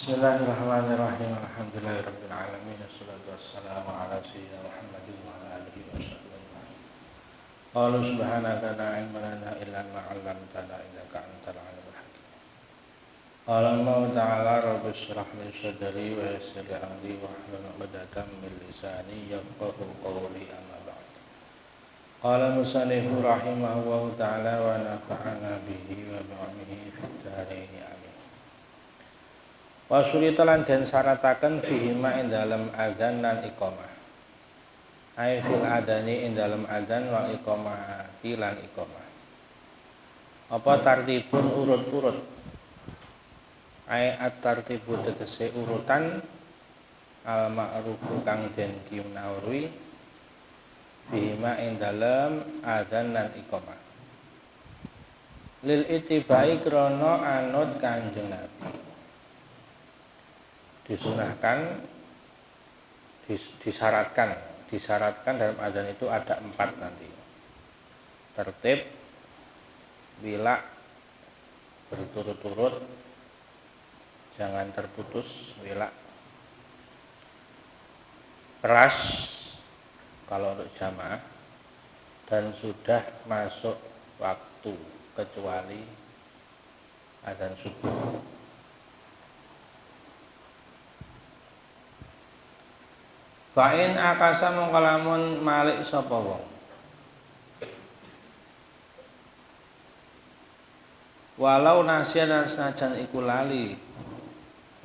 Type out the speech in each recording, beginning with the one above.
Bismillahirrahmanirrahim. Alhamdulillahirabbil alamin. Wassalatu wassalamu ala sayyidina Muhammadin wa ala alihi washabbihi ajma'in. Qala subhanaka la ilma lana illa ma 'allamtana innaka antal alimul hakim. Qala Allah ta'ala rabbi shrah li sadri wa yassir li amri wahlul 'uqdatam min lisani yafqahu qawli amma ba'd. Qala musannifu rahimahullahu ta'ala wa nafa'ana bihi wa bi'ilmihi fid dharain. Wasulita lan den syarataken bihima ing dalem adzan lan iqamah. Ai fil adani ing dalem adzan wal iqamah lan iqamah. Apa tartibun urut-urut? Ai at-tartibu tegese urutan al ma'rufu kang den kiunawri bihima ing dalem adzan lan iqamah. Lil itibai krana anut Kanjeng Nabi. Disunahkan, disyaratkan dalam adzan itu ada 4 nanti. Tertib, wila, berturut-turut, jangan terputus wila, keras kalau untuk jamaah, dan sudah masuk waktu kecuali adzan subuh. Fa'in akasa mongkalamun malik sapa wong walau nasyan sajan iku lali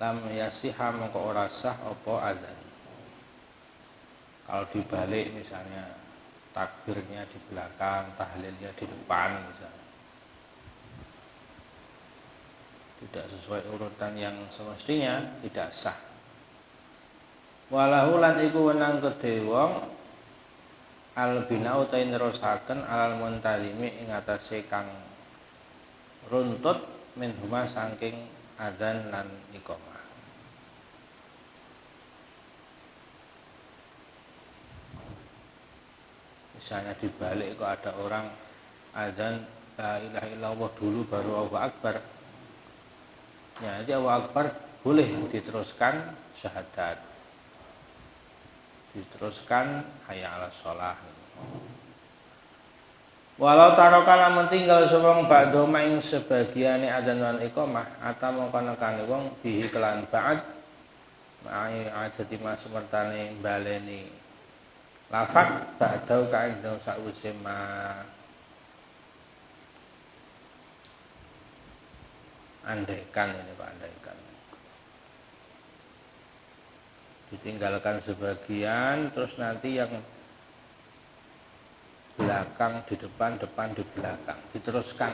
lam yasiha mongko ora sah apa adzan. Kalau dibalik misalnya takbirnya di belakang, tahlilnya di depan misalnya, tidak sesuai urutan yang semestinya, tidak sah. Walahu lan iku wenang kedhe wong al binau ta nerusaken alal muntazimi ing atase kang runtut min huma saking adzan lan iqamah. Misalnya dibalik kok ada orang adzan la ilaha illallah dulu baru Allahu Akbar. Ya, jadi Allahu Akbar boleh diteruskan syahadat. Diteruskan hayya 'alas shalah. Walau taroka lamun tinggal sewong ba'da maing sebagiane adzan lan iqamah atau mongko nekane wong bihi kelan ba'd ma'i adati semertane baleni lafaz ba'da kae dong sakwise ma andaikan ini Pak, andaikan ditinggalkan sebagian, terus nanti yang belakang di depan, depan di belakang diteruskan.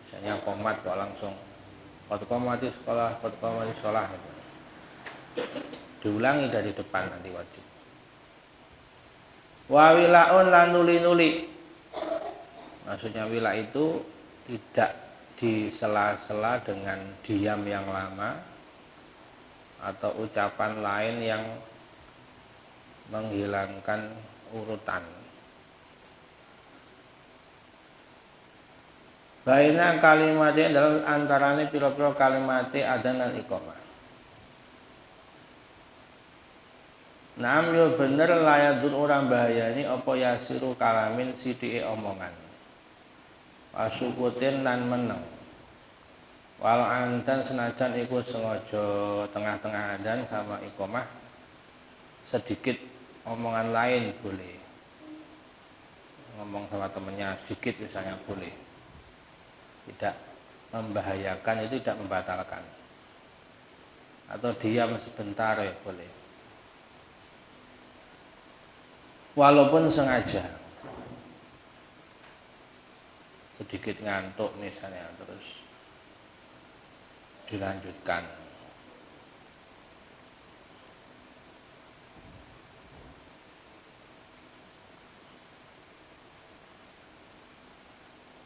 Misalnya qomat kok langsung qad qamati sekolah, qad qamati shalah gitu. Diulangi dari depan nanti wajib. Wa wilaun lan nuli-nuli. Maksudnya wila itu tidak disela-sela dengan diam yang lama atau ucapan lain yang menghilangkan urutan. Baina kalimatnya dalam antaranya pira-pira kalimatnya adzan dan iqamah. Naam yo bener layadun orang bahayani apa yasiru kalamin sithike omongan. Wasukutin lan meneng. Walau antan senajan ikut sengaja tengah-tengah adzan sama iqamah sedikit omongan lain boleh, ngomong sama temennya sedikit misalnya boleh, tidak membahayakan, itu tidak membatalkan, atau diam sebentar ya boleh walaupun sengaja, sedikit ngantuk misalnya terus dilanjutkan.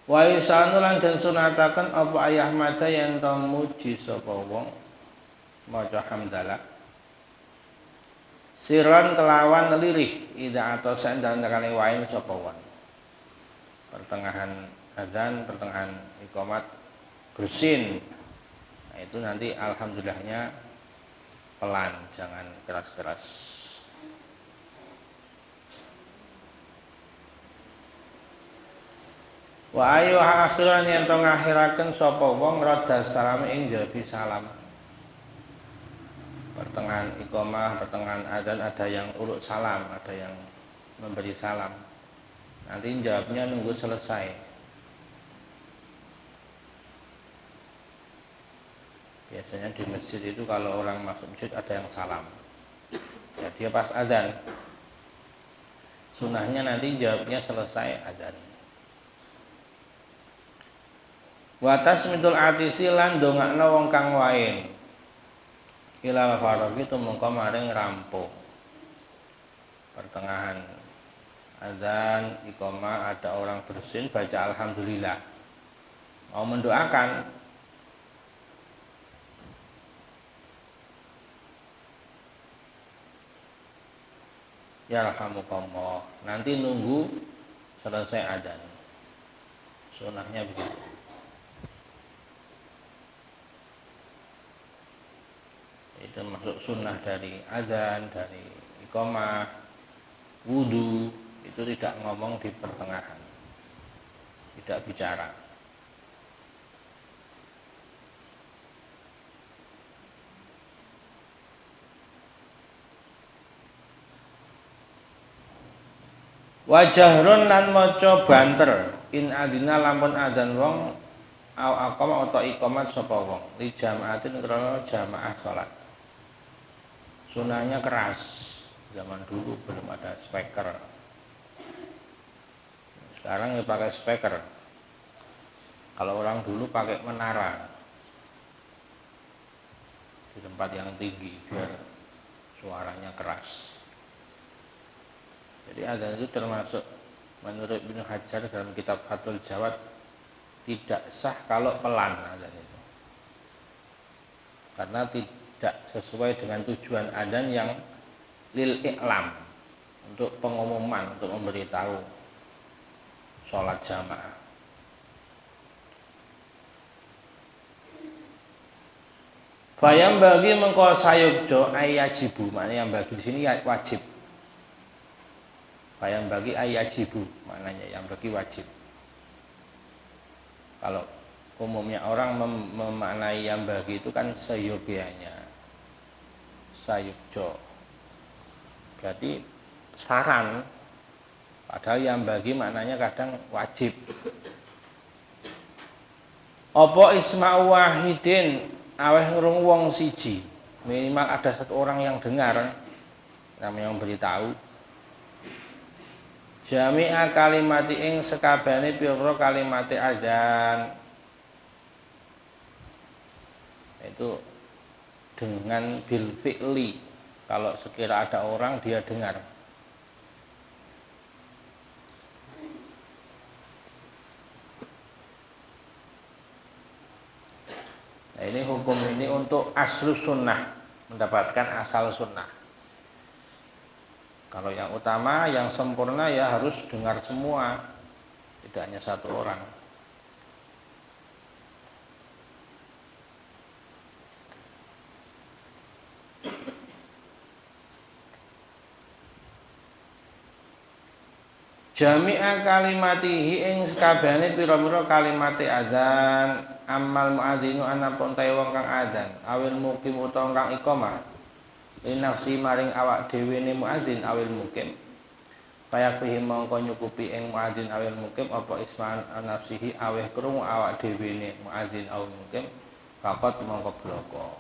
Wa isanu lan den sunataken apa ayah mata yen to muji sapa wong maca hamdalah siron kelawan lirih ida atau sandangane wae sapa wong. Pertengahan adzan, pertengahan iqamat bersin itu nanti alhamdulillahnya pelan, jangan keras-keras. Wa ayu akhiran yen to ngakhiraken sapa wong radha salam ing jawabi salam. Pertengahan iqamah, pertengahan adzan ada yang urut salam, ada yang memberi salam. Nanti jawabnya nunggu selesai. Biasanya di masjid itu kalau orang masuk masjid ada yang salam. Ya, dia pas adzan. Sunahnya nanti jawabnya selesai adzan. Wa tasmidul atisi lan dongakno wong kang wae. Ila faraghi tumangka maring rampung. Pertengahan adzan iqamah ada orang bersin baca alhamdulillah. Mau mendoakan ya rahmukallah. Nanti nunggu selesai adzan. Sunahnya begitu. Itu masuk sunnah dari adzan, dari iqamah, wudu, itu tidak ngomong di pertengahan, tidak bicara. Wajahrun lan maca banter in adina lampun adzan wong au aqama utawa iqamat sapa wong li jamaatin krana jamaah salat. Sunahnya keras. Zaman dulu belum ada speaker. Sekarang ya pakai speaker. Kalau orang dulu pakai menara di tempat yang tinggi biar suaranya keras. Jadi adzan itu termasuk menurut Ibnu Hajar dalam kitab Fathul Jawad tidak sah kalau pelan adzan itu. Karena tidak sesuai dengan tujuan adzan yang lil i'lam, untuk pengumuman, untuk memberitahu sholat jamaah. Bayam bagi mengko sayukjo ayajibu, maknanya yang bagi di sini wajib. Bayam bagi ayajibu, maknanya yang bagi wajib. Kalau umumnya orang memaknai yang bagi itu kan seyogianya, sayukjo, berarti saran, padahal yang bagi maknanya kadang wajib. Apa isma'u wahidin, aweh ngrung wong siji, minimal ada satu orang yang dengar, namanya yang beritahu. Jami'a kalimati ing sekabehane pira kalimate adzan, itu dengan bil fi'li. Kalau sekira ada orang dia dengar. Nah, ini hukum ini untuk aslu sunnah, mendapatkan asal sunnah. Kalau yang utama, yang sempurna ya harus dengar semua, tidak hanya satu orang. Jami'a kalimatihi ing sakabehane pira-pira kalimate adzan, amal muadzinu anapun ta wong kang adzan, awil mukim utawa kang iqamah. Linafsi maring awak dhewe ne muadzin awil mukim. Payak pihi mongko nyukupi ing muadzin awil mukim apa isman nafsihi aweh krungu awak dhewe ne muadzin awil mukim, faqat mongko bloko.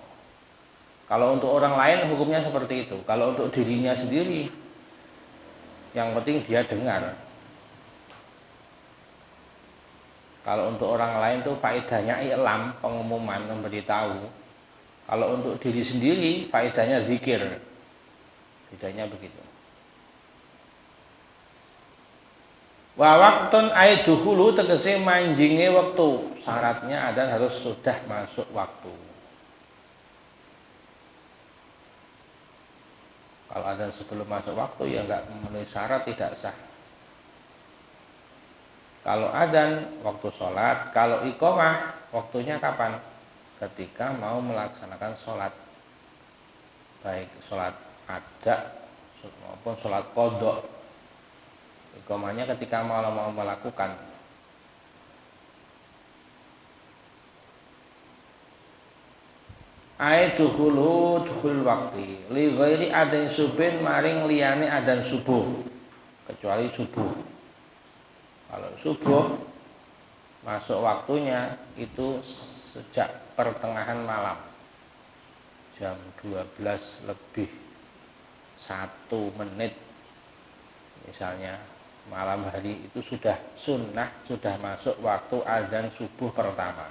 Kalau untuk orang lain hukumnya seperti itu. Kalau untuk dirinya sendiri, yang penting dia dengar. Kalau untuk orang lain tuh faedahnya i'lam, pengumuman, memberitahu. Kalau untuk diri sendiri faedahnya zikir. Bedanya begitu. Wa waktun aiduhulu tegese manjinge waktu. Syaratnya adzan harus sudah masuk waktu. Kalau adzan sebelum masuk waktu ya enggak memenuhi syarat, tidak sah. Kalau adzan waktu sholat, kalau iqamah waktunya kapan? ketika mau melaksanakan sholat, baik sholat ada maupun sholat qadha. Iqamahnya ketika mau melakukan. Dukhul waktu li ghairi adzan subin maring liyane adzan subuh, kecuali subuh. Kalau subuh masuk waktunya itu sejak pertengahan malam, jam 12 lebih 1 menit misalnya, malam hari itu sudah sunnah, sudah masuk waktu adzan subuh pertama.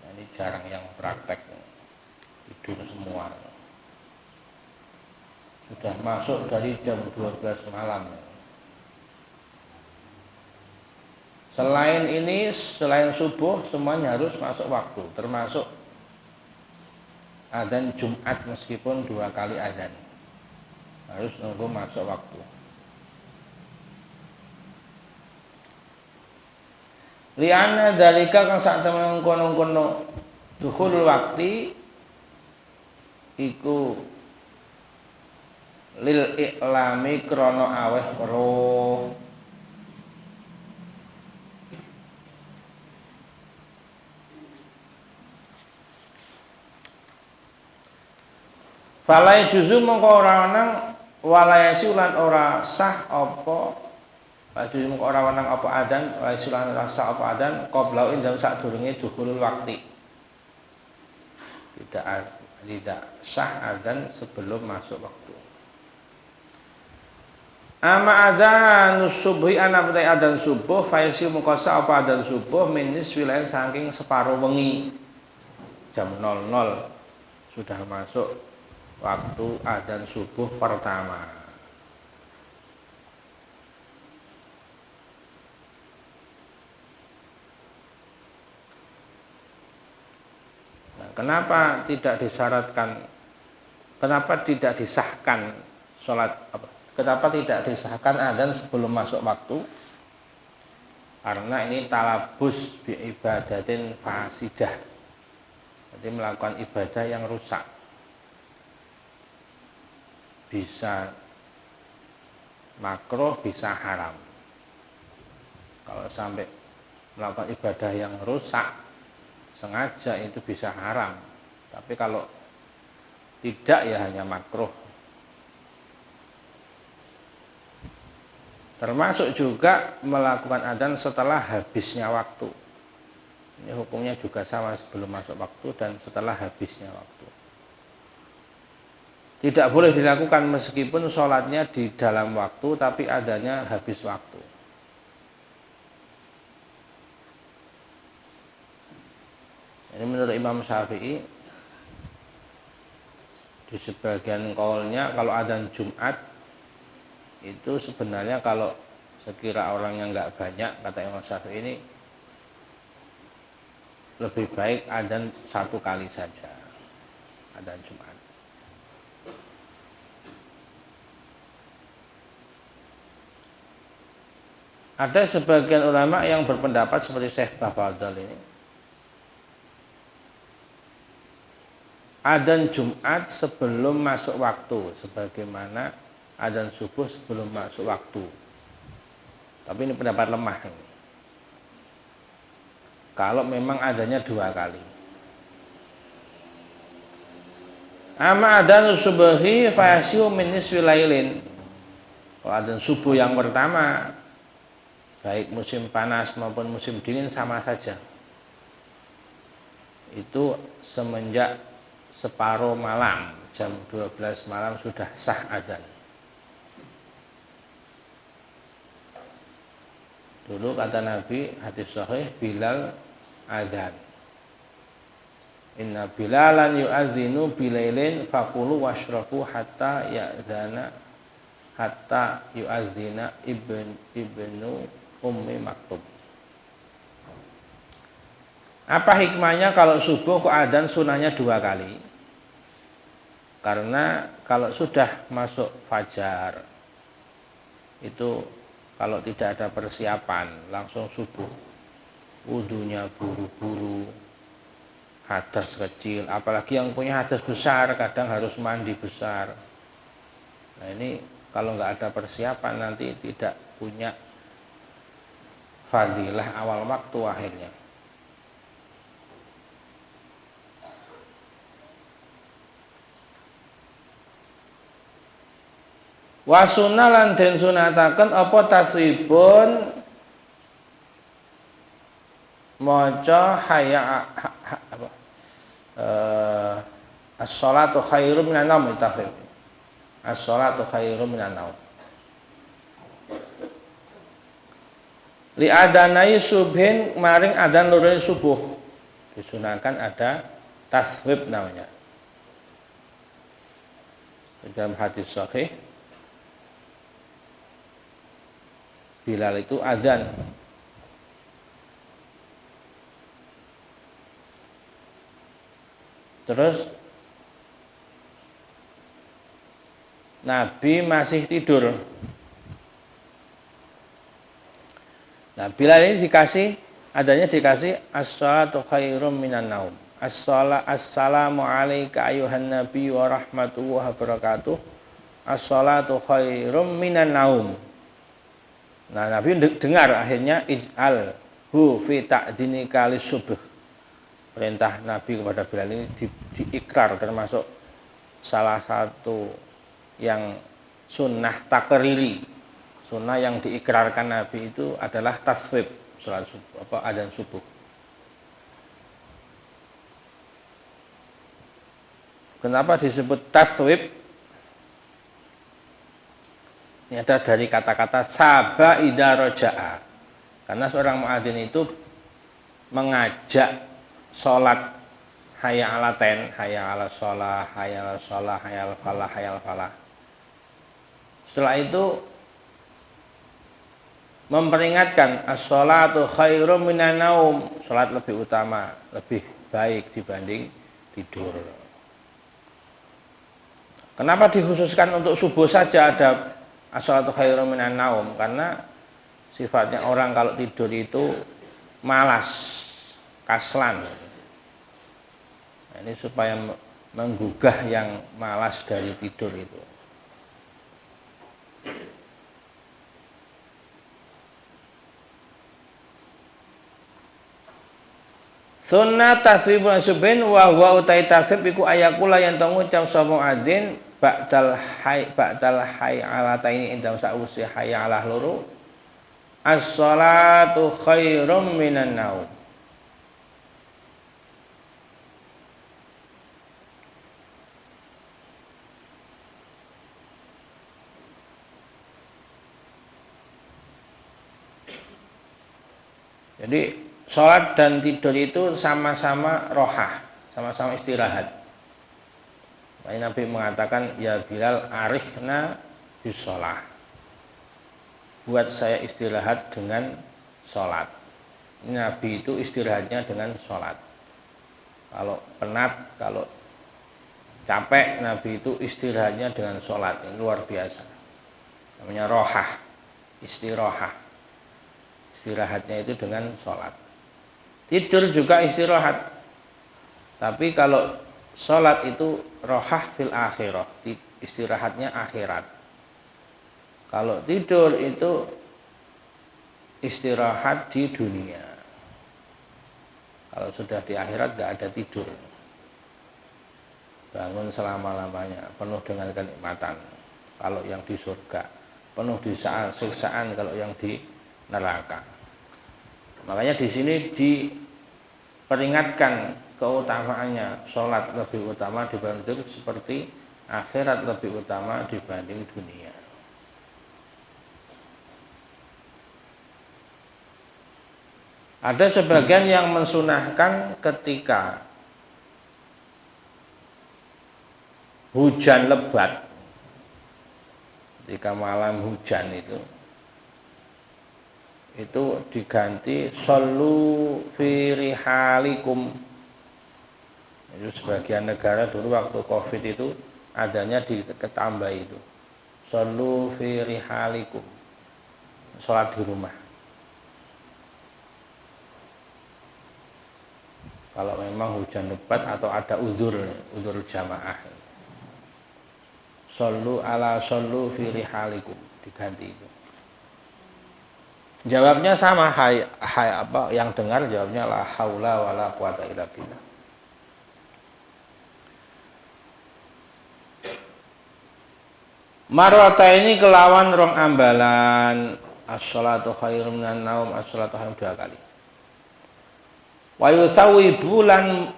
Nah, ini jarang yang praktek, tidur semua. Sudah masuk dari jam 12 malam. Selain ini, selain subuh, semuanya harus masuk waktu, termasuk adzan Jumat meskipun 2 kali adzan, harus nunggu masuk waktu. Liana dalika kang sak temen kono-kono dukhul waktu iku lil iklami krono aweh roh. Falai juzu mongko ora wenang walayasi ulan ora sah apa juzu mongko ora wenang apa adzan walayasi ulan ora sah apa adzan qabla ing dalem sadurunge dukhulul waktu. Tidak sah adzan sebelum masuk waktu. Ama adzan subuhi ana putai adzan subuh faisi mongko sah apa adzan subuh minis wilayan saking separuh wengi, jam 00 sudah masuk waktu adzan subuh pertama. Nah, kenapa tidak disyaratkan? Kenapa tidak disahkan sholat? Kenapa tidak disahkan adzan sebelum masuk waktu? Karena ini talabus bi ibadatin fasidah. Jadi melakukan ibadah yang rusak. Bisa makruh, bisa haram. Kalau sampai melakukan ibadah yang rusak sengaja itu bisa haram. Tapi kalau tidak ya hanya makruh. Termasuk juga melakukan adzan setelah habisnya waktu. Ini hukumnya juga sama, sebelum masuk waktu dan setelah habisnya waktu. Tidak boleh dilakukan meskipun sholatnya di dalam waktu, tapi adanya habis waktu. Ini menurut Imam Syafi'i, di sebagian kaulnya kalau adzan Jumat itu sebenarnya kalau sekira orang yang nggak banyak, kata Imam Syafi'i ini lebih baik adzan 1 kali saja, adzan Jumat. Ada sebagian ulama yang berpendapat seperti Syekh Bafadhal ini, adzan Jumat sebelum masuk waktu, sebagaimana adzan subuh sebelum masuk waktu. Tapi ini pendapat lemah ini. Kalau memang adanya 2 kali. Ama adzan subuhi fayasiu min nisfi lailin. Kalau adzan subuh yang pertama, baik musim panas maupun musim dingin sama saja. Itu semenjak separuh malam, jam 12 malam sudah sah adzan. Dulu kata Nabi, hadis sahih, Bilal adzan. Inna Bilalan yu'adzinu bilailin fakulu washrabu hatta ya'dzana hatta yu'adzina ibnu Ummi Maktub. Apa hikmahnya kalau subuh kok adzan sunahnya 2 kali? Karena kalau sudah masuk fajar itu kalau tidak ada persiapan langsung subuh wudunya buru-buru, hadas kecil, apalagi yang punya hadas besar kadang harus mandi besar. Nah ini kalau nggak ada persiapan nanti tidak punya fadilah awal waktu akhirnya. Wa sunnalan den sunataken apa tasribun maca hayya apa as-shalatu khairum minan naum tafsir. As-shalatu khairum minan naum. Li adanai subhin maring adan loro subuh. Disunahkan ada tasrib namanya. Dalam hadis sahih Bilal itu adzan. Terus Nabi masih tidur. Nah, Bilal ini adanya dikasih as-shalatu khairum minan naum. Assalamu alayka ayuhan nabi wa rahmatullahi wa barakatuh. As-shalatu khairum minan naum. Nah, Nabi dengar akhirnya ij'al hu fi ta'dini kalis subuh. Perintah Nabi kepada Bilal ini diikrar, termasuk salah satu yang sunnah takriri. Sunnah yang diikrarkan Nabi itu adalah tasrib, salat subuh, adzan subuh. Kenapa disebut tasrib? Ini ada dari kata-kata saba idza roja'a. Karena seorang muadzin itu mengajak sholat hayya ala ten, hayya ala sholah, hayya ala sholah, hayya ala falah, hayya ala falah. Setelah itu memperingatkan as-sholatu khairum minan naum. Sholat lebih utama, lebih baik dibanding tidur. Kenapa dikhususkan untuk subuh saja ada as-sholatu khairum minan naum? Karena sifatnya orang kalau tidur itu malas, kaslan. Nah, ini supaya menggugah yang malas dari tidur itu. Sunnah tasribul subhin wa huwa utai tasrib iku ayakula yang ngucap sapa adzin ba'dal hayy ala taini indam sausi hayy ala loro as-shalatu khairum minan naum. Jadi sholat dan tidur itu sama-sama rohah, sama-sama istirahat. Nabi mengatakan, ya Bilal arihna bisolah. Buat saya istirahat dengan sholat. Nabi itu istirahatnya dengan sholat. Kalau penat, kalau capek, Nabi itu istirahatnya dengan sholat. Ini luar biasa. Namanya rohah, istirahat. Istirahatnya itu dengan sholat. Tidur juga istirahat. Tapi kalau sholat itu rohah fil akhirah, istirahatnya akhirat. Kalau tidur itu istirahat di dunia. Kalau sudah di akhirat gak ada tidur. Bangun selama-lamanya, penuh dengan kenikmatan. Kalau yang di surga, penuh di siksaan kalau yang di neraka. Makanya di sini diperingatkan keutamaannya, sholat lebih utama dibanding seperti akhirat lebih utama dibanding dunia. Ada sebagian yang mensunahkan ketika hujan lebat, ketika malam hujan itu diganti shollu fi rihalikum. Itu sebagian negara dulu waktu Covid itu adanya ditambah itu shollu fi rihalikum, sholat di rumah. kalau memang hujan lebat atau ada udzur jamaah. Shollu ala shollu fi rihalikum, diganti itu. Jawabnya sama, hai apa yang dengar jawabnya la haula wala quwata illa billah. Marwataini kelawan rong ambalan, as-sholatu khairun minan naum, as-sholatu khairun 2 kali. Wa yusawibu lan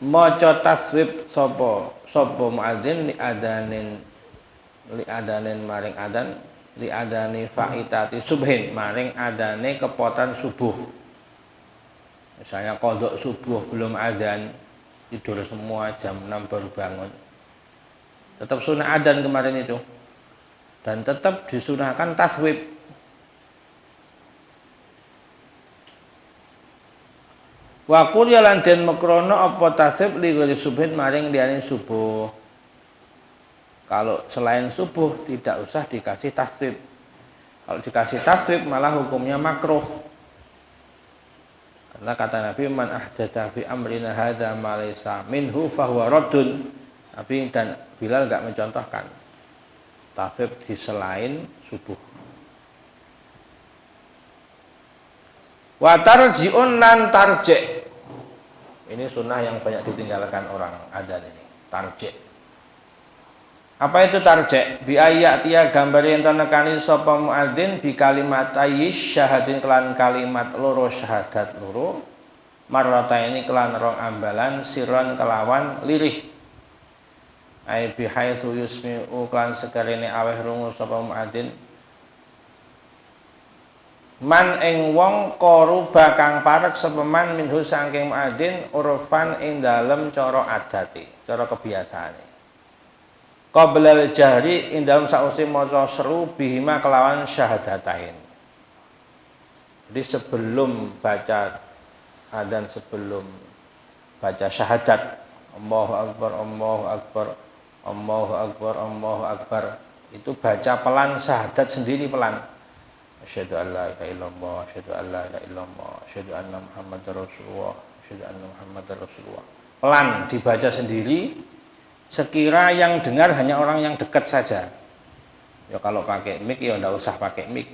maca taswib sapa muadzin li adanin maring adan, li adani faitati subhin maring adane kepotan subuh. Misalnya qodok subuh belum adzan, tidur semua jam 6 baru bangun. Tetap sunah adzan kemarin itu. Dan tetap disunahkan taswib. Wa qul ya lan den makrono apa taswib li ghairi subhin maring liyane subuh. Kalau selain subuh tidak usah dikasih taswib. Kalau dikasih taswib malah hukumnya makruh. Karena kata Nabi, man ahdatsa fi amrina hadza ma laysa minhu fahuwa raddun. Nabi dan Bilal enggak mencontohkan taswib di selain subuh. Wa tarji'un lan tarji'. Ini sunnah yang banyak ditinggalkan orang adzan ini, tarji'. Apa itu tarji'? Bi ayatia gambare enten nekani sapa muadzin bi kalimatai syahadin kelan kalimat loro syahadat loro, marrataini kelan rong ambalan, sirron kelawan lirih. Ai bi haitsu yusmi'u kelan sekarene aweh rungu sapa muadzin man ing wong qaruba kang parek sapa man minhu saking muadzin urfan ing dalem cara adate, cara kebiasaane. Qablal jahri ing dalem sakwise maca seru bihima kelawan syahadatain. Jadi sebelum baca adzan, sebelum baca syahadat Allahu akbar Allahu akbar Allahu akbar Allahu akbar, itu baca pelan syahadat sendiri pelan. Asyhadu an la ilaha illallah, asyhadu an la ilaha illallah, asyhadu anna Muhammadar Rasulullah, asyhadu anna Muhammadar Rasulullah. Pelan dibaca sendiri, sekira yang dengar hanya orang yang dekat saja. Ya kalau pakai mic ya enggak usah pakai mic.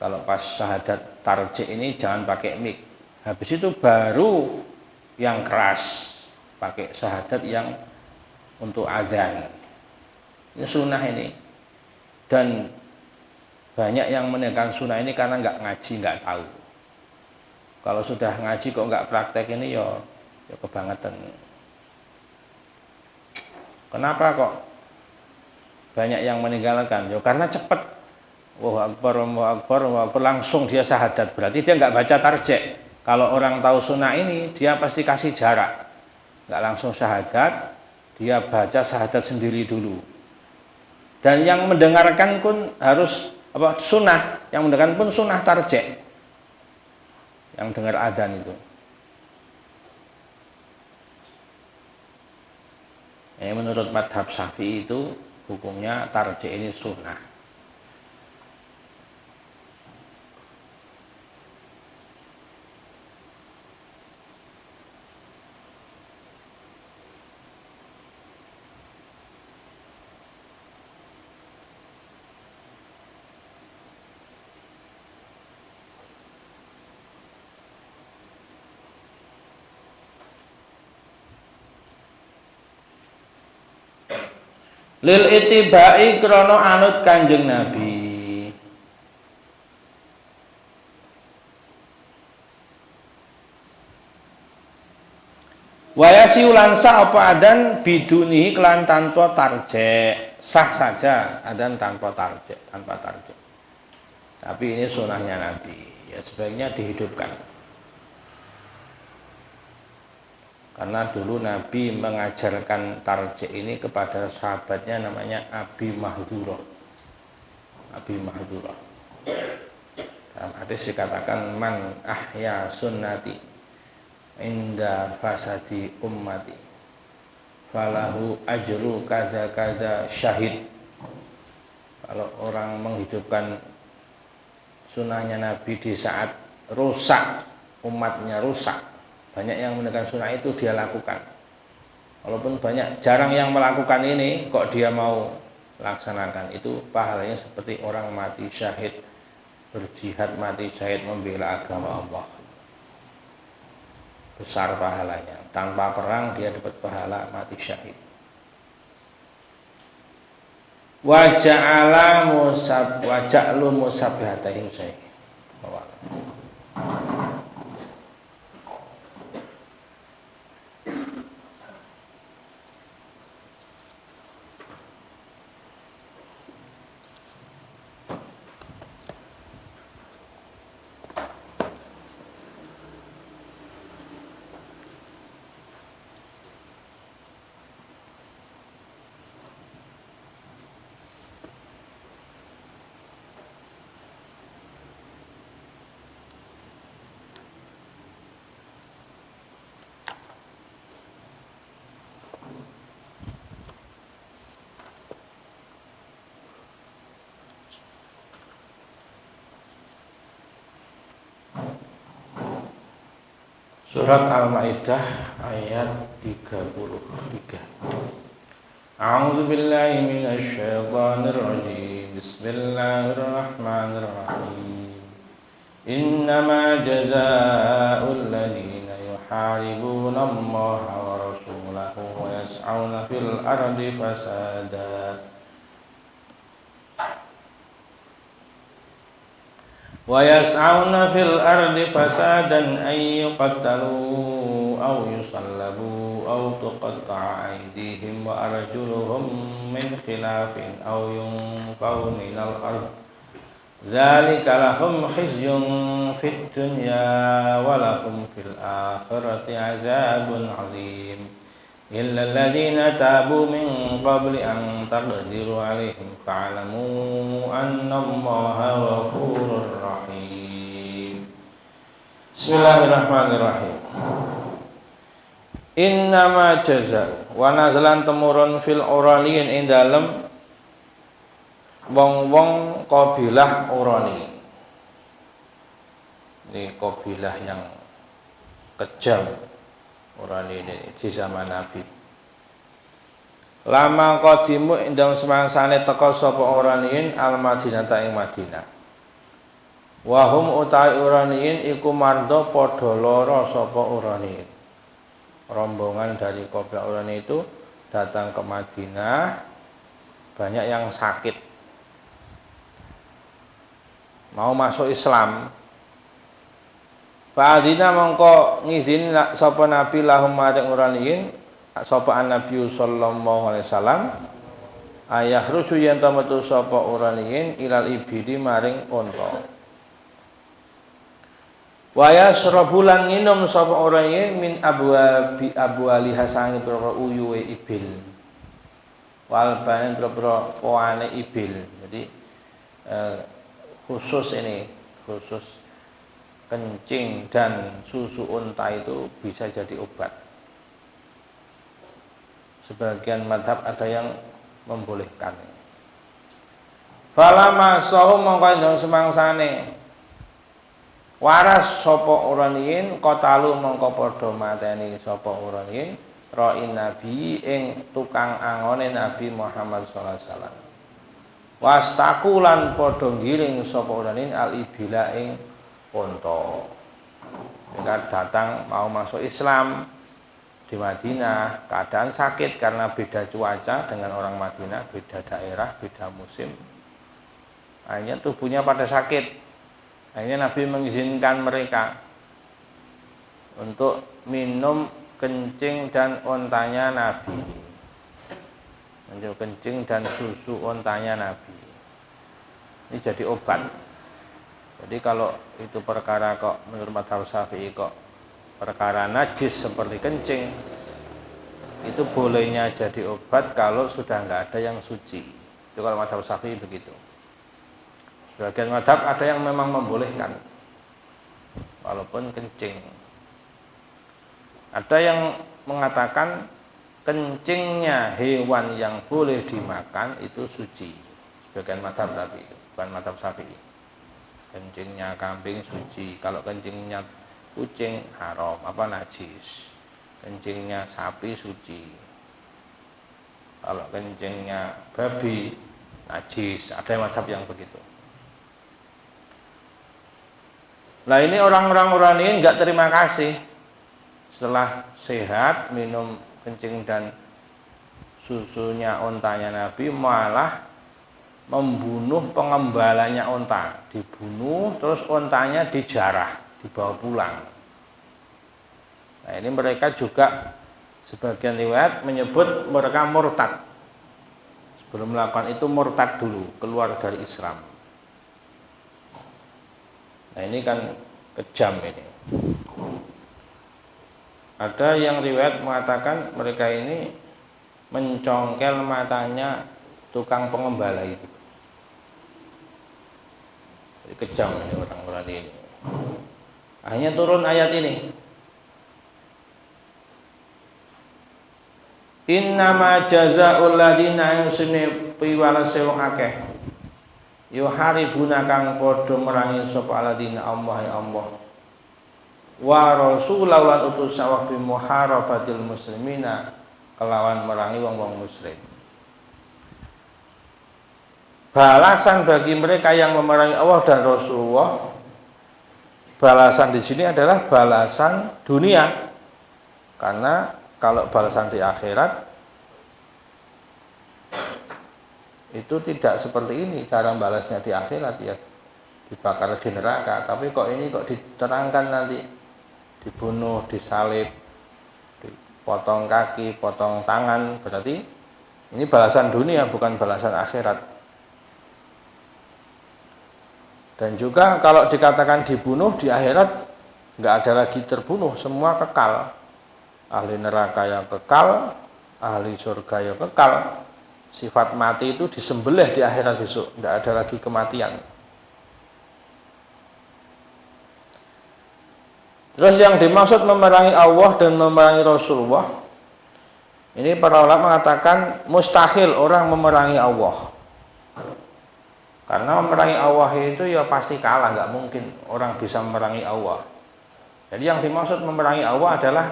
Kalau pas syahadat tarji' ini jangan pakai mic. Habis itu baru yang keras pakai syahadat yang untuk azan. Ini sunnah ini. Dan banyak yang menegakkan sunnah ini karena nggak ngaji, nggak tahu. Kalau sudah ngaji kok nggak praktek ini ya kebangetan. Kenapa kok banyak yang meninggalkan? Ya karena cepat. Allahu akbar, Allahu akbar, Allahu akbar, langsung dia syahadat. Berarti dia nggak baca tarji'. Kalau orang tahu sunnah ini, dia pasti kasih jarak. Nggak langsung syahadat, dia baca syahadat sendiri dulu. Dan yang mendengarkan pun harus sunnah, yang mendengarkan pun sunnah tarji', yang dengar adzan itu. Menurut madhab Syafi'i itu hukumnya tarji' ini sunnah. Lil itibai krono anut Kanjeng Nabi. Wayasi ulan sah apa adzan bidunihi kelan tanpa tarji'. Sah saja adzan tanpa tarji', Tapi ini sunahnya Nabi. Ya sebaiknya dihidupkan. Karena dulu Nabi mengajarkan tarji' ini kepada sahabatnya namanya Abi Mahdurah. Dalam hadis dikatakan man ahya sunnati inda fasadi ummati falahu ajru kada kada syahid. Kalau orang menghidupkan sunnahnya Nabi di saat rusak umatnya rusak. Banyak yang menegakkan sunnah itu dia lakukan. Walaupun jarang yang melakukan ini, kok dia mau laksanakan, itu pahalanya seperti orang mati syahid, berjihad mati syahid membela agama Allah. Besar pahalanya. Tanpa perang dia dapat pahala mati syahid. Waja'lu musabbihatihim syai. Surat Al-Maidah ayat 33. A'udzu billahi minasy syaithanir rajim. Bismillahirrahmanirrahim. Innama jazaa'ul ladzina yuharibuna Allaha wa rasulahu wa yas'auna fil ardi fasada an yuqattalu aw yusallabu aw tuqatta'a aydihim wa arjuluhum min khilafin aw yunfaw minal ardh dzalika lahum khizyun fid dunya wa lahum fil akhirati 'adzabun 'adzim illa alladziina taabu min qabli an taqdiru 'alaihim fa'lamu annallaha ghafurur rahim. Bismillahirrahmanirrahim. Innama jaza wa nazalan temurun fil uraniyin ing dalem wong-wong kabilah Urani. Ini kabilah yang kejam. Urani ini di zaman Nabi. Lama qadimu indang semangsane teka sapa Uraniyin al-Madinah ta ing Madinah. Wa hum utai Uraniyin iku mardo padha lara sapa Uraniyin. Rombongan dari kabilah Urani itu datang ke Madinah, banyak yang sakit. Mau masuk Islam. Fa'adina mongko ngizin sapa Nabi lahum maring Uraniyin sapa an-Nabi sallallahu alaihi wasallam ayakhruju yen metu sapa Uraniyin ilal ibidi maring unta. Wa yasrabu lan nginum sapa Uraniyin min abwali hasangi pira uyuwe ibil. Wal banen pira poane ibil. Jadi khusus kencing dan susu unta itu bisa jadi obat. Sebagian madhab ada yang membolehkan. Falama sahu mongko ndang semangsane waras sapa Uraniyin qatalu mongko padha mateni sapa Uraniyin ra'in nabi ing tukang angone Nabi Muhammad sallallahu alaihi wasallam. Wastaqulan padha ngiring sapa Uraniyin al-ibila ing unta. Mereka datang mau masuk Islam di Madinah, keadaan sakit karena beda cuaca dengan orang Madinah, beda daerah, beda musim. Akhirnya tubuhnya pada sakit. Akhirnya Nabi mengizinkan mereka untuk minum kencing dan untanya Nabi. Minum kencing dan susu untanya Nabi. Ini jadi obat. Jadi kalau itu perkara kok menurut mazhab Syafi'i kok perkara najis seperti kencing, itu bolehnya jadi obat kalau sudah nggak ada yang suci. Itu kalau mazhab Syafi'i begitu. Sebagian mazhab ada yang memang membolehkan walaupun kencing. Ada yang mengatakan kencingnya hewan yang boleh dimakan itu suci. Sebagian mazhab tapi bukan mazhab Syafi'i. Kencingnya kambing suci. Kalau kencingnya kucing haram, najis. Kencingnya sapi suci. Kalau kencingnya babi najis. Ada mazhab yang begitu. Nah ini orang-orang ini nggak terima kasih. Setelah sehat minum kencing dan susunya ontanya Nabi, malah membunuh pengembalanya onta, dibunuh terus ontanya dijarah, dibawa pulang. Nah ini mereka juga sebagian riwayat menyebut mereka murtad. Sebelum melakukan itu murtad dulu, keluar dari Islam. Nah ini kan kejam ini. Ada yang riwayat mengatakan mereka ini mencongkel matanya tukang pengembala itu. Jadi kejam ini orang-orang ini. Akhirnya turun ayat ini. Innama jazaa'ul ladzina yusni piwalase wong akeh. Yuharibuna kang padha merangi sapa alladzina Allah ya Allah. Wa rasulahu lan utus sawah bi muharabatil muslimina kelawan merangi wong-wong muslim. Balasan bagi mereka yang memerangi Allah dan Rasulullah, balasan di sini adalah balasan dunia. Karena kalau balasan di akhirat itu tidak seperti ini cara balasnya di akhirat, ya dibakar di neraka. Tapi kok ini kok diterangkan nanti dibunuh, disalib, dipotong kaki, potong tangan, berarti ini balasan dunia bukan balasan akhirat. Dan juga kalau dikatakan dibunuh di akhirat nggak ada lagi terbunuh, semua kekal. Ahli neraka yang kekal, ahli surga yang kekal. Sifat mati itu disembelih di akhirat besok, nggak ada lagi kematian. Terus yang dimaksud memerangi Allah dan memerangi Rasulullah, ini para ulama mengatakan mustahil orang memerangi Allah. Karena memerangi Allah itu ya pasti kalah, nggak mungkin orang bisa memerangi Allah. Jadi yang dimaksud memerangi Allah adalah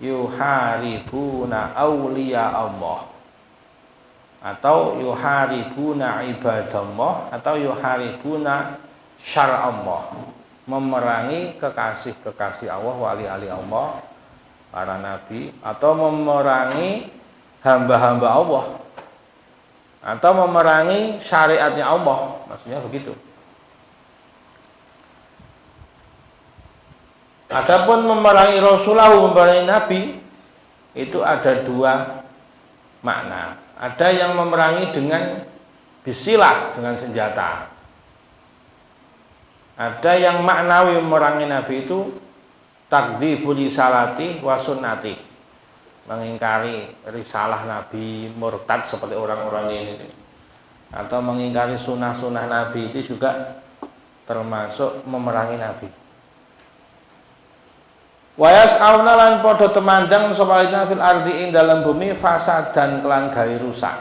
yuharibuna awliya Allah, atau yuharibuna ibadallah, atau yuharibuna syar'allah, memerangi kekasih-kekasih Allah, wali-wali Allah, para nabi, atau memerangi hamba-hamba Allah, atau memerangi syariatnya Allah, maksudnya begitu. Adapun memerangi Rasulullah, memerangi Nabi, itu ada dua makna. Ada yang memerangi dengan bisilah, dengan senjata. Ada yang maknawi memerangi Nabi itu takdzibul risalati wa sunnati, mengingkari risalah Nabi, murtad seperti orang-orang ini, atau mengingkari sunnah-sunnah Nabi, itu juga termasuk memerangi Nabi. Wa yas'auna lan padha temandang sapa fil ardi ing dalam bumi fasad dan kelan gawe rusak.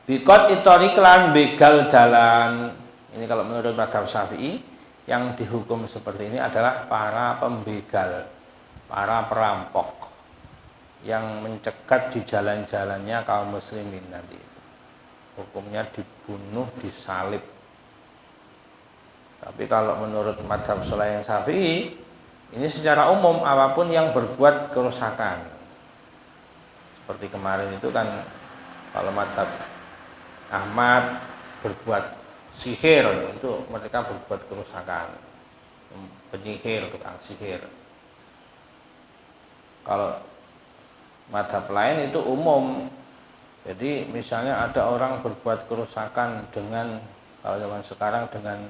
Bikot itori kelan begal dalan. Ini kalau menurut mazhab Syafi'i, yang dihukum seperti ini adalah para pembegal, para perampok yang mencegat di jalan-jalannya kaum muslimin nanti. Hukumnya dibunuh, disalib. Tapi kalau menurut mazhab Syafi'i, ini secara umum apapun yang berbuat kerusakan. Seperti kemarin itu kan kalau mazhab Ahmad berbuat sihir, itu mereka berbuat kerusakan. Penyihir, tukang sihir. Kalau mazhab lain itu umum. Jadi misalnya ada orang berbuat kerusakan dengan, kalau zaman sekarang dengan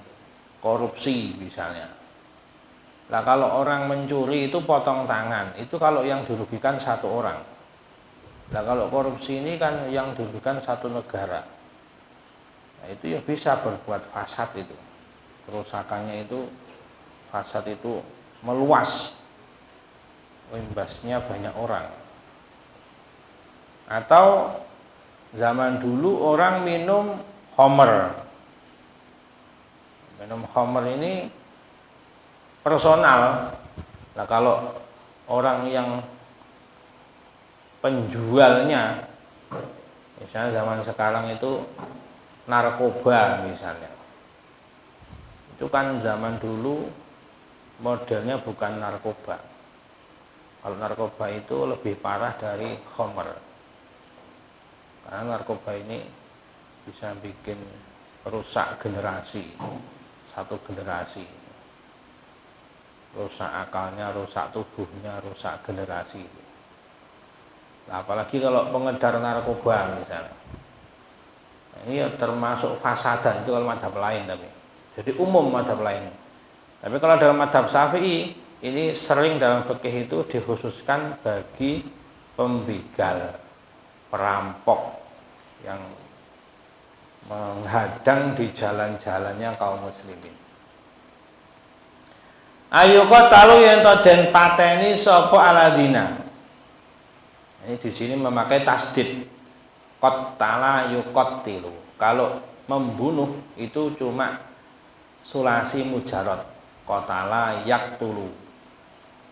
korupsi misalnya. Nah kalau orang mencuri itu potong tangan, itu kalau yang dirugikan satu orang. Nah kalau korupsi ini kan yang dirugikan satu negara. Nah itu ya bisa berbuat fasad itu. Kerusakannya itu, fasad itu meluas, imbasnya banyak orang. Atau zaman dulu orang minum khamr. Minum khamr ini personal. Nah, kalau orang yang penjualnya, misalnya zaman sekarang itu narkoba misalnya, itu kan zaman dulu modelnya bukan narkoba. Kalau narkoba itu lebih parah dari khamr, karena narkoba ini bisa bikin rusak generasi, satu generasi, rusak akalnya, rusak tubuhnya, rusak generasi. Nah, apalagi kalau pengedar narkoba misalnya, nah, ini ya termasuk fasadan, itu kalau madhab lain, tapi jadi umum madhab lain. Tapi kalau dalam madhab Syafi'i ini sering dalam fikih itu dikhususkan bagi pembegal, perampok yang menghadang di jalan-jalannya kaum muslimin. Ayo qatalu yen to den pateni sapa aladina. Ini di sini memakai tasdid. Qatala yuqattilu. Kalau membunuh itu cuma sulasi mujarad. Qatala yaqtulu.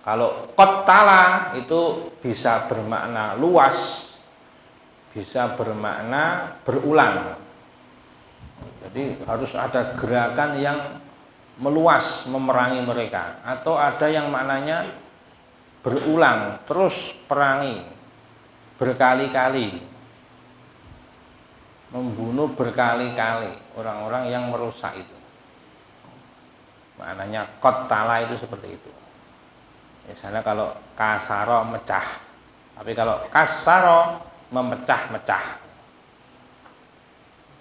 Kalau qatala itu bisa bermakna luas, bisa bermakna berulang. Jadi harus ada gerakan yang meluas memerangi mereka, atau ada yang maknanya berulang, terus perangi berkali-kali, membunuh berkali-kali orang-orang yang merusak itu. Maknanya qatala itu seperti itu. Misalnya kalau kasaro mecah, tapi kalau kasaro memecah-mecah,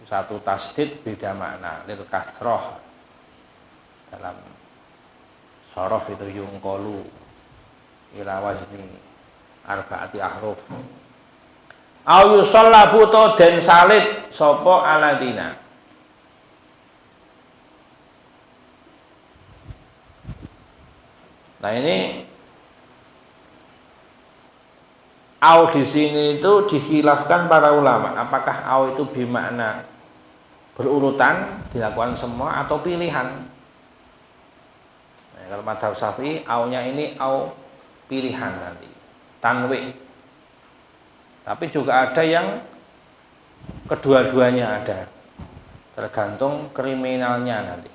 satu tasdid beda makna. Lil kasroh dalam sorof itu yungkolu ila wazni arba'ati ahruf. Au yusallabu to den salib sapa aladina. Nah, ini au di sini itu dikhilafkan para ulama. Apakah au itu bermakna berurutan dilakukan semua atau pilihan? Nah, kalau madhab Syafi'i au-nya ini au pilihan nanti, tanwi. Tapi juga ada yang kedua-duanya ada, tergantung kriminalnya nanti.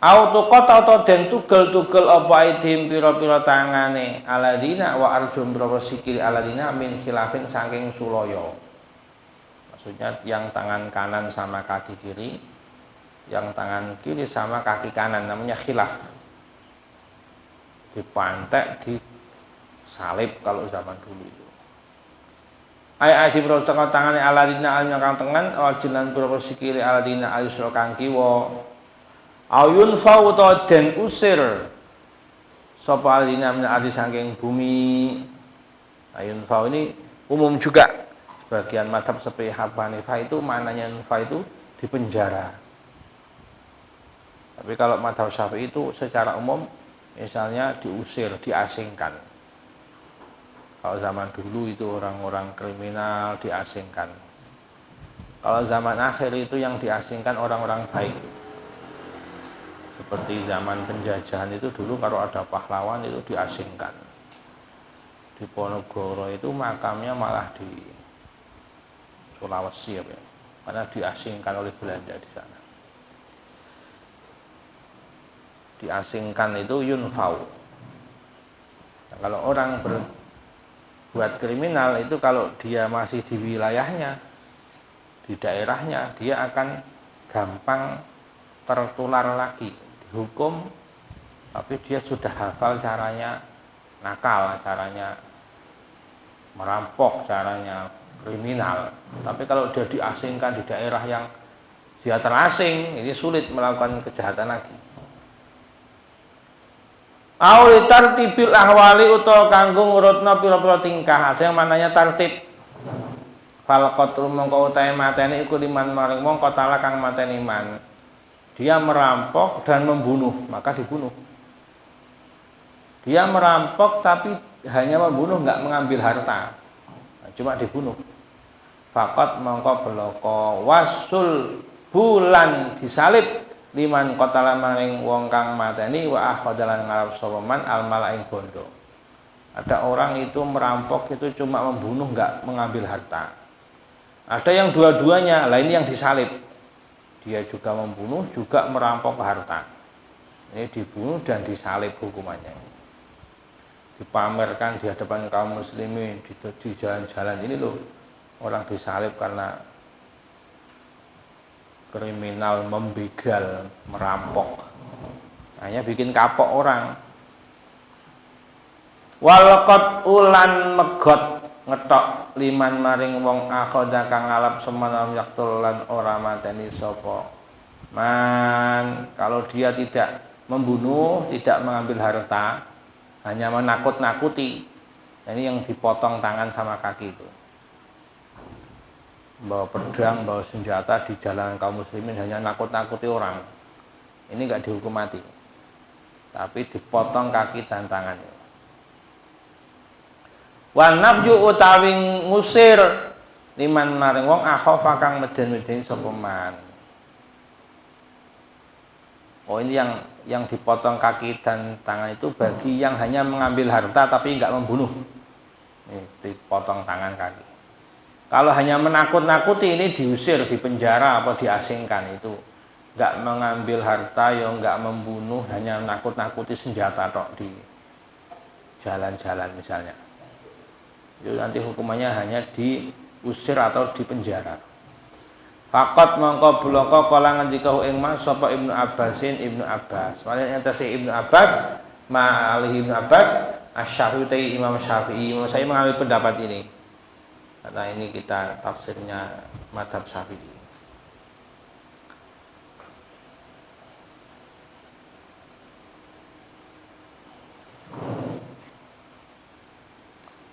Autukot atau den tugel-tugel apa idim pira-pira tangane aladina wa arjum pira sikil aladina min khilafin saking suloyo. Maksudnya yang tangan kanan sama kaki kiri, yang tangan kiri sama kaki kanan, namanya khilaf. Dipantek, disalib kalau zaman dulu itu. Ayat di tengah tangan aladina al kang tengen wajilan pira sikile aladina ayusra kang kiwa. Ayun fauta den usir sapa aladina min adi saking bumi. Ayun fau ini umum juga. Sebagian madhab seperti Hanifah itu maknanya fa itu dipenjara. Tapi kalau madhab Syafi'i itu secara umum misalnya diusir, diasingkan. Kalau zaman dulu itu orang-orang kriminal diasingkan. Kalau zaman akhir itu yang diasingkan orang-orang baik. Seperti zaman penjajahan itu dulu kalau ada pahlawan itu diasingkan. Di Ponorogo itu makamnya malah di Sulawesi ya, karena diasingkan oleh Belanda di sana. Diasingkan itu yunfau. Nah, kalau orang buat kriminal itu kalau dia masih di wilayahnya, di daerahnya, dia akan gampang tertular lagi, dihukum, tapi dia sudah hafal caranya nakal, caranya merampok, caranya kriminal. Tapi kalau dia diasingkan di daerah yang dia terasing, ini sulit melakukan kejahatan lagi. Auli tartibil ahwali utawa kanggo ngurutna pira-pira tingkah. Ada yang mananya tartib. Fal qatru mongko utahe mateni iku liman maring mongko tala kang mateni man. Dia merampok dan membunuh, maka dibunuh. Dia merampok tapi hanya membunuh, enggak mengambil harta. Nah, cuma dibunuh. Faqat mongko beloko wasul bulan disalib liman qatala maring wong kang mateni wa akhadalan ngarep sapa man almala ing bondo. Ada orang itu merampok itu cuma membunuh, enggak mengambil harta. Ada yang dua-duanya, lah ini yang disalib. Dia juga membunuh, juga merampok harta. Ini dibunuh dan disalib hukumannya. Dipamerkan di hadapan kaum muslimin di jalan-jalan, ini loh orang disalib karena kriminal, membegal, merampok, hanya bikin kapok orang. Walqat ulan megot ngetok liman maring wong akhoda kang ngalap semanam yaktul lan ora mateni sapa man. Kalau dia tidak membunuh, tidak mengambil harta, hanya menakut-nakuti, ini yang dipotong tangan sama kaki itu. Bawa pedang, bawa senjata di jalan kaum muslimin, hanya nakut-nakuti orang. Ini enggak dihukum mati, tapi dipotong kaki dan tangannya. Wa nafyu utawi ngusir liman maring wong akhofa kang meden-medeni sapa man. Oh, ini yang dipotong kaki dan tangan itu bagi yang hanya mengambil harta tapi enggak membunuh. Ini dipotong tangan kaki. Kalau hanya menakut-nakuti ini diusir, dipenjara atau diasingkan, itu enggak mengambil harta, ya enggak membunuh, hanya menakut-nakuti senjata tok di jalan-jalan misalnya. Itu nanti hukumannya hanya diusir atau dipenjara. Faqat mongko bulaka kala ngendika ing mas sapa Ibnu Abbasin Ibnu Abbas. Walian entase Ibnu Abbas ma alihi Ibnu Abbas Asy-Syafi'i Imam Syafi'i. Saya mengambil pendapat ini. Karena ini kita tafsirnya mazhab Syafi'i.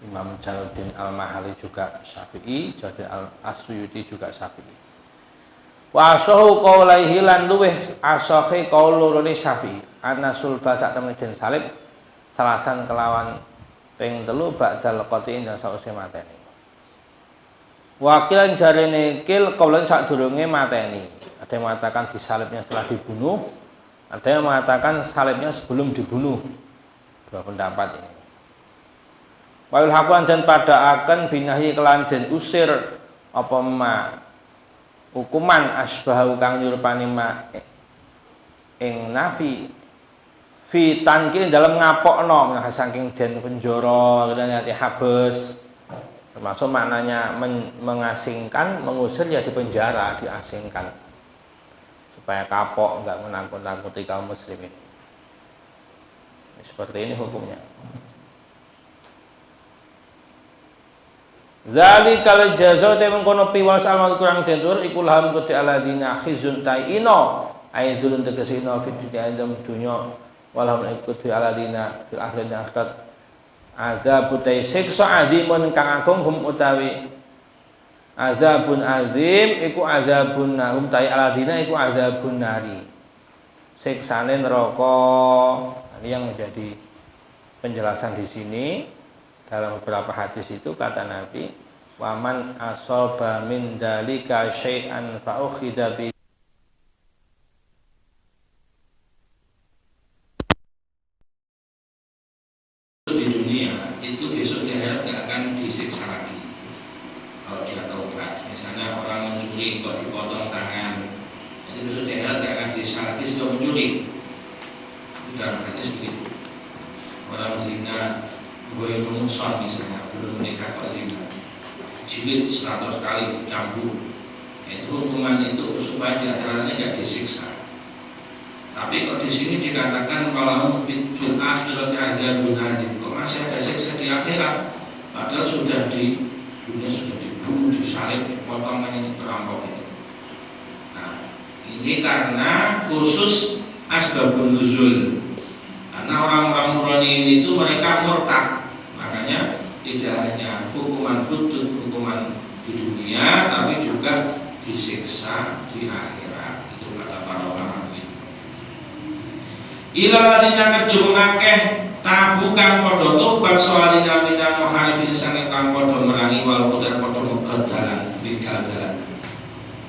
Imam Jalaluddin Al-Mahali juga Syafi'i, jadi Al-Asyuyuti juga Syafi'i. Wa asahu qaulaihi lan luweh asahi qaul lorone Syafi'i. Anasul basak temen den salib salasan kelawan ping 3 ba'dal qati ing sause mateni. Wakilan jarene kil kaulan sadurunge mateni. Ada yang mengatakan disalibnya setelah dibunuh, ada yang mengatakan salibnya sebelum dibunuh. Dua pendapat ini. Wal hakuan dan pada akan binahi kelan den usir apa ma hukuman asbahu kang nyurupani ma ing nafi fi tankin dalam ngapokno saking den penjara dan habes. Termasuk maknanya mengasingkan, mengusir ya di penjara, diasingkan supaya kapok, enggak menakut-nakuti kaum muslimin. Seperti ini hukumnya. Zalikal jaza te mengkono piwal salmat kurang tentur iku lahum kudu aladina khizun taino aidulun tegesina fi dunya walhum kudu aladina fil akhirat azab utai siksa azimun kang agung hum utawi azabun azim iku azabun nahum tai aladina iku azabun nari siksane neraka. Ini yang menjadi penjelasan di sini. Dalam beberapa hadis itu kata Nabi, waman asaba min dalika syai'an fa ukhidha bi di dunia itu besok di akhirat tidak akan disiksa lagi kalau dia taubat. Misalnya orang mencuri kok dipotong tangan, itu besok di akhirat tidak akan disiksa lagi setelah mencuri. Dalam hadis begitu. Orang zina gue memusuh misalnya belum menikah kok zina, jilid 100 kali cambuk, itu hukuman itu supaya di akhiratnya tidak disiksa. Tapi kok di sini dikatakan kalau fil akhirat azabun alim, kok masih ada siksa di akhirat, padahal sudah di dunia sudah dibunuh, disalib, potongan ini perampok ini. Nah, ini karena khusus asbabun nuzul, karena orang-orang Nurani ini itu mereka murtad, makanya tidak hanya hukuman hudud, hukuman di dunia, tapi juga disiksa di akhirat. Itu kata para ulama. Ilaladina kejung akeh tabukan podo tobat soalina minang muharibin sange kang podo merangi walaupun dan podo megat jalan, begal jalan.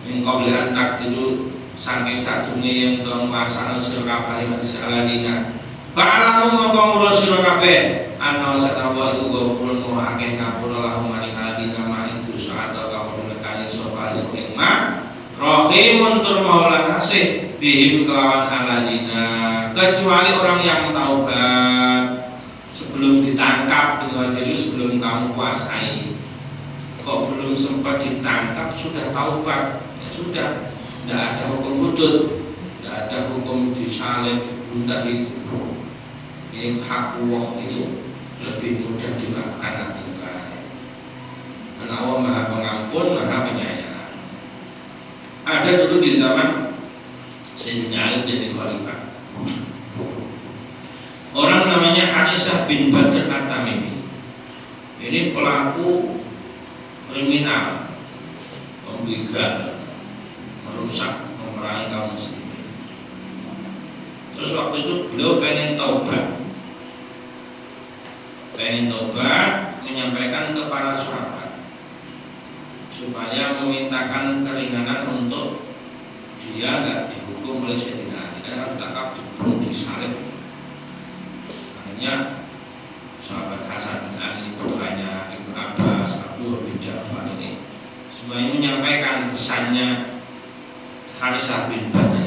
Mingkau belian tak tidur saking sadurunge yen to masana sira kabeh aladina ba'alamu mongko ngurus sira kabeh ana satawa iku gopun akeh ngapura lahum maring aladina maring dosa atau kapun kali sapa ing ma rahimun tur maulah kasih bihim kelawan aladina kecuali orang yang taubat sebelum ditangkap itu aja dulu sebelum kamu kuasai kok belum sempat ditangkap sudah taubat ya sudah tidak ada hukum hudud tidak ada hukum disalib dibunuh itu ini hak Allah itu lebih mudah dimaafkan tinggal karena Allah maha pengampun maha penyayang. Ada dulu di zaman Sayyidina Ali jadi khalifah orang namanya Hanisah bin Badr At-Tamimi. Ini pelaku kriminal, pembegal, merusak, memerangi kaum muslimin. Terus waktu itu beliau pengen taubat, menyampaikan ke para sahabat supaya memintakan keringanan untuk dia nggak dihukum oleh Sayyidina Ali karena ditangkap dibunuh disalib. Akhirnya sahabat Hasan bin Ali, putranya Ibnu Abbas, Abu bin Ja'far ini semuanya menyampaikan pesannya Hanisah bin Badr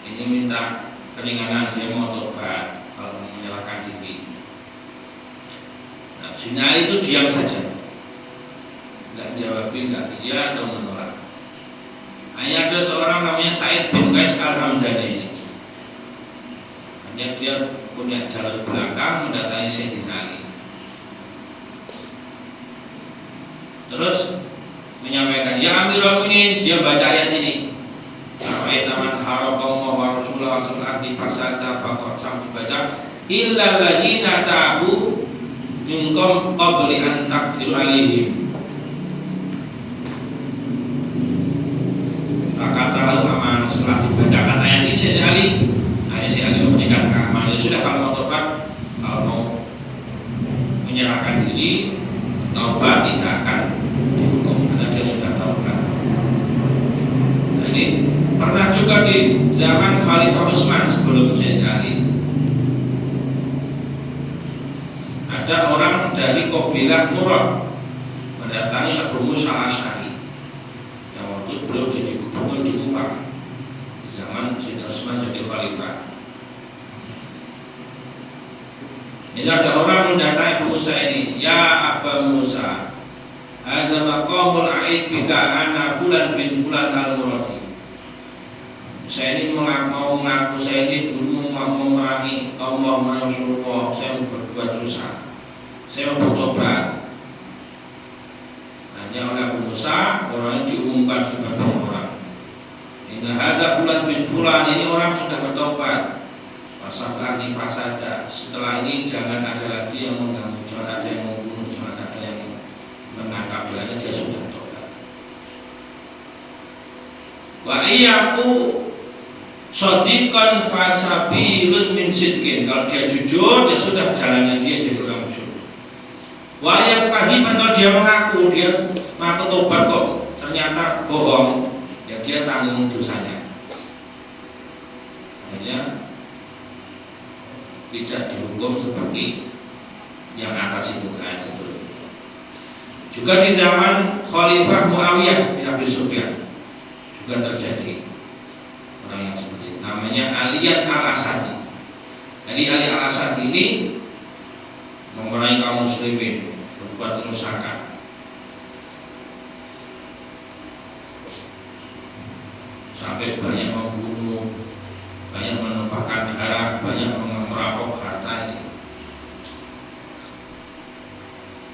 ini minta keringanan, dia mau tobat kalau menyerahkan diri. Nah, Sayyidina Ali itu diam saja, nggak jawab, nggak iya atau menolak. Hanya ada seorang namanya Sa'id bin Qais Al-Hamdani ini, hanya dia punya jalur belakang mendatangi Sayyidina Ali. Terus menyampaikan, ya Amirul Mukminin, dia baca ayat ini. Taman haraballahu wa rasulullah sallallahu alaihi wasallam faqad dibaca illal ladzina tabu minkum qabli an taqdiru alaihim. Maka tahu aman setelah dibacakan ayat ini Sayyidina Ali memberikan keamanan. Ya sudah, kalau mau tobat, kalau mau menyerahkan diri, tobat tidak akan dihukum karena dia sudah taubat. Nah, ini pernah juga di zaman Khalifah Utsman sebelum Sayyidina Ali. Ada orang dari kabilah Murad mendatangi Abu Musa Al-Asy'ari yang waktu itu beliau jadi gubernur di Kufah di zaman Sayyidina Utsman jadi khalifah. Ini ada orang mendatangi Abu Musa ini, ya Abu Musa, ada maqamul a'id bika ana fulan bin fulan al-Muradi. Saya ini mau mengaku saya ini dulu mau memerangi Allah Rasulullah, saya mau berbuat dosa, saya mau bertobat. Hanya oleh Abu Musa orang ini diumumkan kepada orang. Inna hadza fulan bin fulan, ini orang sudah bertobat. Masalah di fasada. Setelah ini jangan ada lagi yang mengganggu, jangan ada yang membunuh, jangan ada yang menangkap dia sudah tobat. Wa iyyaku shadiqan fasabilun min sidqin. Kalau dia jujur, ya sudah, jalannya dia jadi orang jujur. Wa yaqtahiman, kalau dia mengaku tobat kok ternyata bohong, ya dia tanggung dosanya. Hanya tidak dihukum seperti yang atas itu kan sebelumnya. Juga di zaman Khalifah Muawiyah bin Abi Sufyan juga terjadi orang yang seperti itu. Namanya Aliyan Al-Asadi. Jadi Ali Al-Asadi ini memerangi kaum muslimin, berbuat kerusakan. Sampai banyak membunuh, banyak menumpahkan darah, banyak merampok harta ini.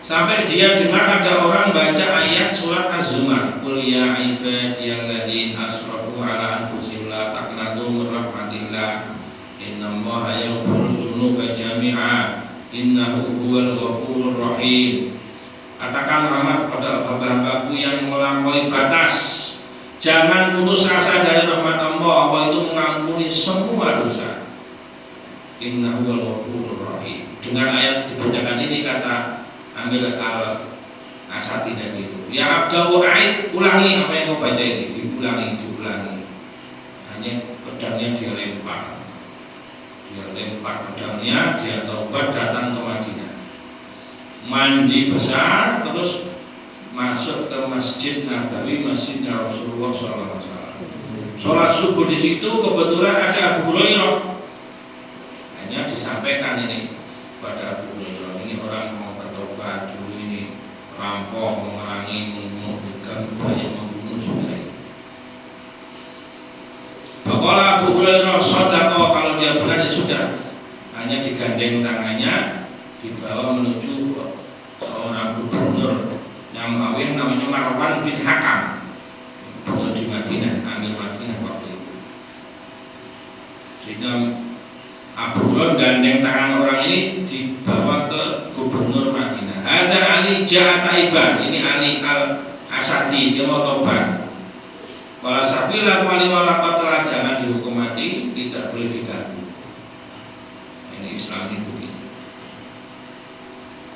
Sampai dia dengar ada orang baca ayat surat Az-Zumar, qul ya ibadiyalladzina asrafu ala anfusihim la taqnatu min rahmatillah innallaha yaghfiru dzunuba jami'a innahu huwal ghafurur rahim. Katakan rahmat kepada hamba-hambaku yang melampaui batas, jangan putus asa dari rahmat Allah. Allah itu mengampuni semua dosa. Innahu huwal ghafurur rahim. Dengan ayat dibacakan ini kata Amir Asati tadi itu. Ya Abdul Aid, ulangi apa yang kau baca ini, diulangi. Hanya pedangnya dia lempar pedangnya, dia taubat datang ke Madinah, mandi besar, terus masuk ke Masjid Nabawi, Masjidnya Rasulullah SAW. Sholat subuh di situ kebetulan ada Abu Hurairah. Hanya disampaikan ini pada Abu Hurairah, ini orang mau bertobat dulu, ini rampok, mengurangi, membunuh, banyak membunuh sudah. Pakola Abu Hurairah sodako, kalau dia benar ya sudah. Hanya digandeng tangannya, dibawa menuju seorang gubernur yang namanya Marwan bin Hakam, gubernur di Madinah, Amir Madinah waktu itu. Sehingga Abu Hurairah gandeng tangan orang ini dibawa ke gubernur Madinah. Ada Ali Ja'ataiban, ini Ali Al-Asadi, dia mau tobat. Wala sabila wala qatla, jangan dihukum mati, tidak boleh diganggu. Ini Islam itu begitu.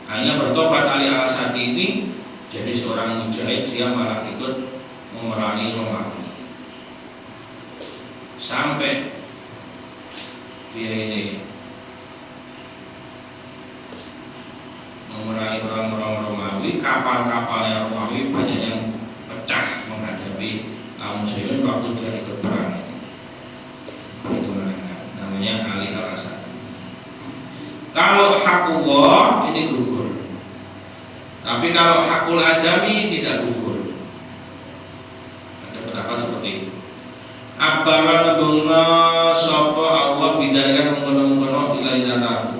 Hanya bertobat Ali Al-Asadi ini jadi seorang mujahid, dia malah ikut memerangi Romawi. Sampai dia ini memerangi orang-orang Romawi, kapal-kapalnya Romawi banyak yang pecah menghadapi kaum muslimin waktu dia ikut perang. Itu namanya Ali Al-Asadi. Kalau hakullah ini gugur, tapi kalau hakul ajami tidak gugur. Ada pendapat seperti itu. Abaran nabungna sopo Allah bidarikan mengkono-mengkono ilaidataku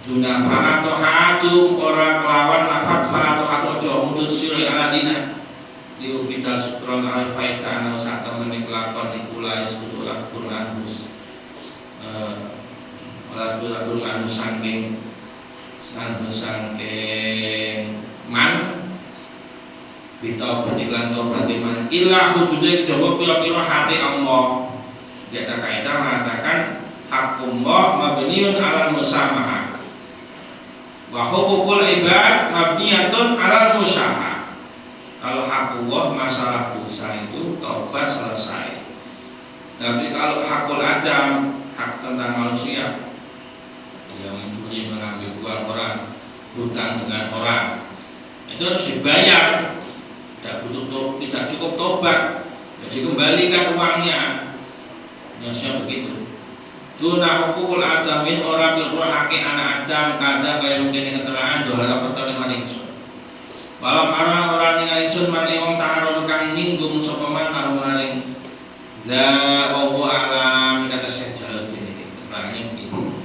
Duna fanato hatu orang kelawan lafad fanato hatu ojo mutus siri aladina diubidal sukron alifaitana usata menik lakon ikulai sudulah kurnanus lagu anu sangking man bita beriklan tobat iman ilah hududnya jawab pira-pira hati Allah. Dia ada kaidah mengatakan hakumullah mabniun alal musamahah wa hukukul ibad mabniyatun alal musyahah. Kalau hakullah masalah dosa itu taubat selesai. Tapi kalau hakul adam, hak tentang manusia yang mencuri, mengambil uang orang, hutang dengan orang, itu harus dibayar. Tidak cukup tobat, jadi kembalikan uangnya. Nyosnya begitu. Tuna hukukul adamin orang berbuat anak Adam kada kaya mungkin keterangan doa pertama maningsun. Walau orang tinggal insun mani wong ta'arud kang ninggung sapa man tahu maring za wa alam kata Syekh Jalaluddin ini keterangannya begitu.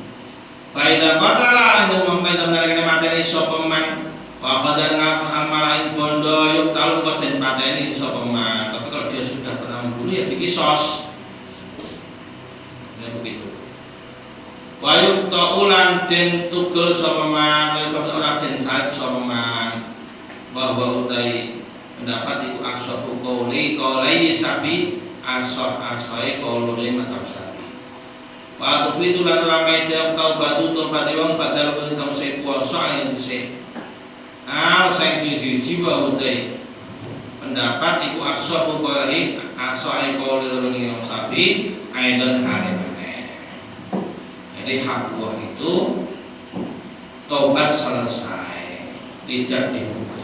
Faida qatala anu mangka mereka materi sapa man wa qadar ngapun amalain bondo yuk talun kok den pateni sapa man. Tapi kalau dia sudah pernah membunuh ya dikisos. Ya begitu. Wa yuk taulan den tugel sapa man, ora den salib sapa man. Bahwa utai pendapat itu ashabu qaulai sabi asai qaulai matab sabi. Wa tufitu lan ramai dia taubatu tobat wong badal pun kamu se puasa yang dise. Sing jiwa utai pendapat itu ashabu qaulai asai qaulai sabi aidan hale meneh. Jadi hak buah itu tobat selesai, tidak dihukum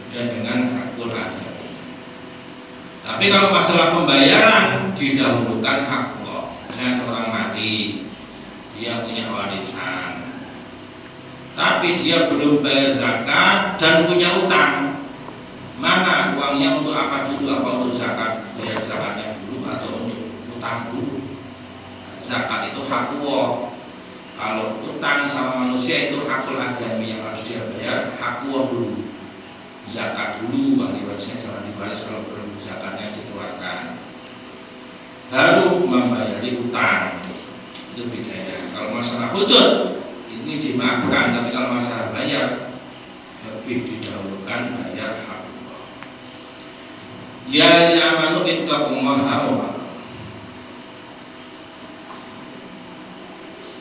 dan dengan hakul ajami. Tapi kalau masalah pembayaran didahulukan hak Allah. Misalnya orang mati, dia punya warisan, tapi dia belum bayar zakat dan punya utang. Mana uangnya untuk apa dulu? Apa untuk zakat? Bayar zakatnya dulu atau untuk utang dulu? Zakat itu hak Allah. Kalau utang sama manusia itu hakul ajami yang harus dia bayar, hak Allah dulu. Zakat dulu, bagi warisnya jangan dibalas kalau belum zakatnya dikeluarkan. Baru membayari utang, itu bedanya. Kalau masalah hudud ini dimaafkan, tapi kalau masalah bayar lebih didahulukan bayar hak Allah. Ya amanu ittaqullaha wa